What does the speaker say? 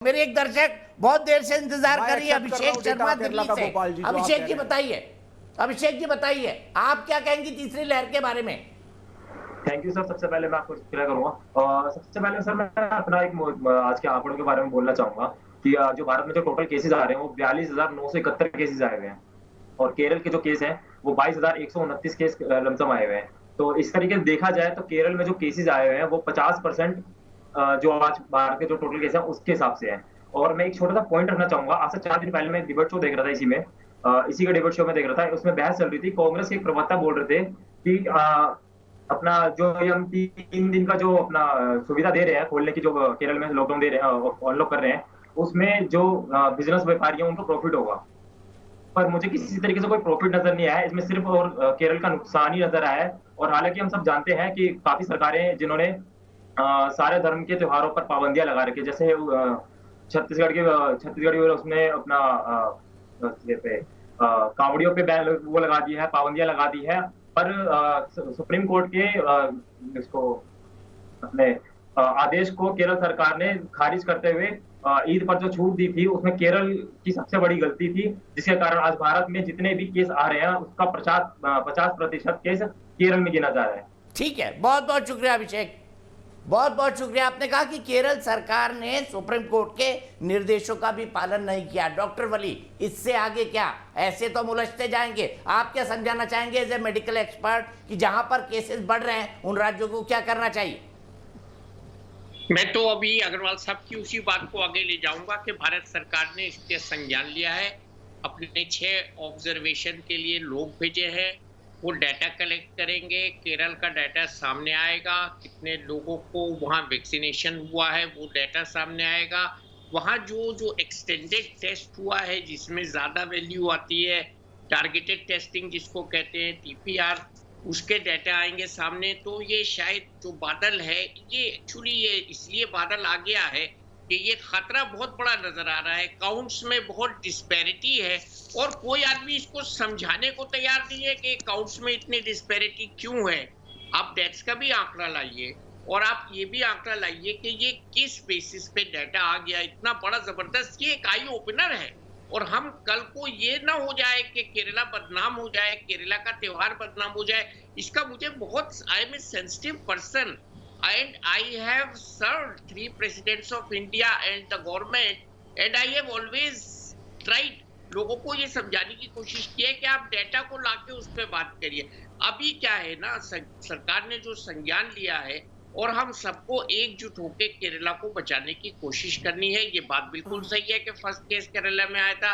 मेरे एक दर्शक बहुत देर से इंतजार कर रही है, अभिषेक शर्मा दिल्ली से। अभिषेक जी बताइए, अभिषेक जी बताइए, आप क्या कहेंगी तीसरी लहर के बारे में? Thank you sir. सबसे पहले मैं आपको क्लियर करूंगा और सबसे पहले सर मैं अपना आज के आंकड़ों के बारे में बोलना चाहूंगा कि जो भारत में जो टोटल केसेस आ रहे हैं वो 42,971 केसेस आए हुए हैं और केरल के जो केस हैं वो 22,129 केस लमसम आए हुए हैं। तो इस तरीके से देखा जाए तो केरल में जो केसेस आए हुए हैं वो 50% जो आज भारत के जो टोटल केस है उसके हिसाब से है। और मैं एक छोटा सा पॉइंट रखना चाहूंगा। आज से 4 दिन पहले मैं एक डिबेट शो देख रहा था, इसी का डिबेट शो में देख रहा था। उसमें बहस चल रही थी, कांग्रेस के एक प्रवक्ता बोल रहे थे कि अपना जो ये हम 3 दिन का जो अपना सुविधा दे रहे हैं खोलने की, जो केरल में लॉकडाउन दे रहे हैं, अनलॉक कर रहे हैं, उसमें जो बिजनेस व्यापारी हैं उनको प्रॉफिट होगा। पर मुझे किसी तरीके से कोई प्रॉफिट नजर नहीं आया इसमें, सिर्फ और केरल का नुकसान ही नजर आया है। और हालांकि हम सब जानते हैं कि काफी सरकारें जिन्होंने सारे धर्म के त्योहारों पर पाबंदियां लगा रखी है, जैसे छत्तीसगढ़ की उसने अपना ये पे कांवड़ियों पे बैन वो लगा दी है, पाबंदियां लगा दी है। पर सुप्रीम कोर्ट के इसको अपने आदेश को केरल सरकार ने खारिज करते हुए ईद पर जो छूट दी थी उसमें केरल की सबसे बड़ी गलती थी, जिसके कारण आज भारत में जितने भी केस आ रहे हैं उसका 50% केस केरल में गिना जा रहा है। ठीक है, बहुत बहुत शुक्रिया अभिषेक, बहुत बहुत शुक्रिया। आपने कहा कि केरल सरकार ने सुप्रीम कोर्ट के निर्देशों का भी पालन नहीं किया। डॉक्टर वली, इससे आगे क्या? ऐसे तो हम उलझते जाएंगे। आप क्या समझाना चाहेंगे एज ए मेडिकल एक्सपर्ट कि जहां पर केसेस बढ़ रहे हैं उन राज्यों को क्या करना चाहिए? मैं तो अभी अग्रवाल साहब की उसी बात को आगे ले जाऊंगा कि भारत सरकार ने इसके संज्ञान लिया है, अपने 6 ऑब्जर्वेशन के लिए लोग भेजे हैं, वो डाटा कलेक्ट करेंगे, केरल का डाटा सामने आएगा, कितने लोगों को वहाँ वैक्सीनेशन हुआ है वो डाटा सामने आएगा, वहाँ जो जो एक्सटेंडेड टेस्ट हुआ है जिसमें ज़्यादा वैल्यू आती है, टारगेटेड टेस्टिंग जिसको कहते हैं TPR, उसके डाटा आएंगे सामने। तो ये शायद जो बादल है, ये एक्चुअली ये इसलिए बादल आ गया है कि ये खतरा बहुत बड़ा नजर आ रहा है, काउंट्स में बहुत डिस्पैरिटी है और कोई आदमी इसको समझाने को तैयार नहीं है कि काउंट्स में इतनी डिस्पैरिटी क्यों है। आप डेथ्स का भी आंकड़ा लाइए और आप ये भी आंकड़ा लाइए कि ये किस बेसिस पे डाटा आ गया इतना बड़ा जबरदस्त। ये एक आई ओपनर है और हम कल को ये ना हो जाए कि केरला बदनाम हो जाए, केरला का त्योहार बदनाम हो जाए। इसका मुझे बहुत, I am a sensitive person and I have served 3 presidents of India and the government and I have always tried लोगों को ये समझाने की कोशिश की है कि आप डेटा को लाके उस पर बात करिए। अभी क्या है ना, सरकार ने जो संज्ञान लिया है और हम सबको एकजुट होकर केरला को बचाने की कोशिश करनी है। ये बात बिल्कुल सही है कि फर्स्ट केस केरला में आया था,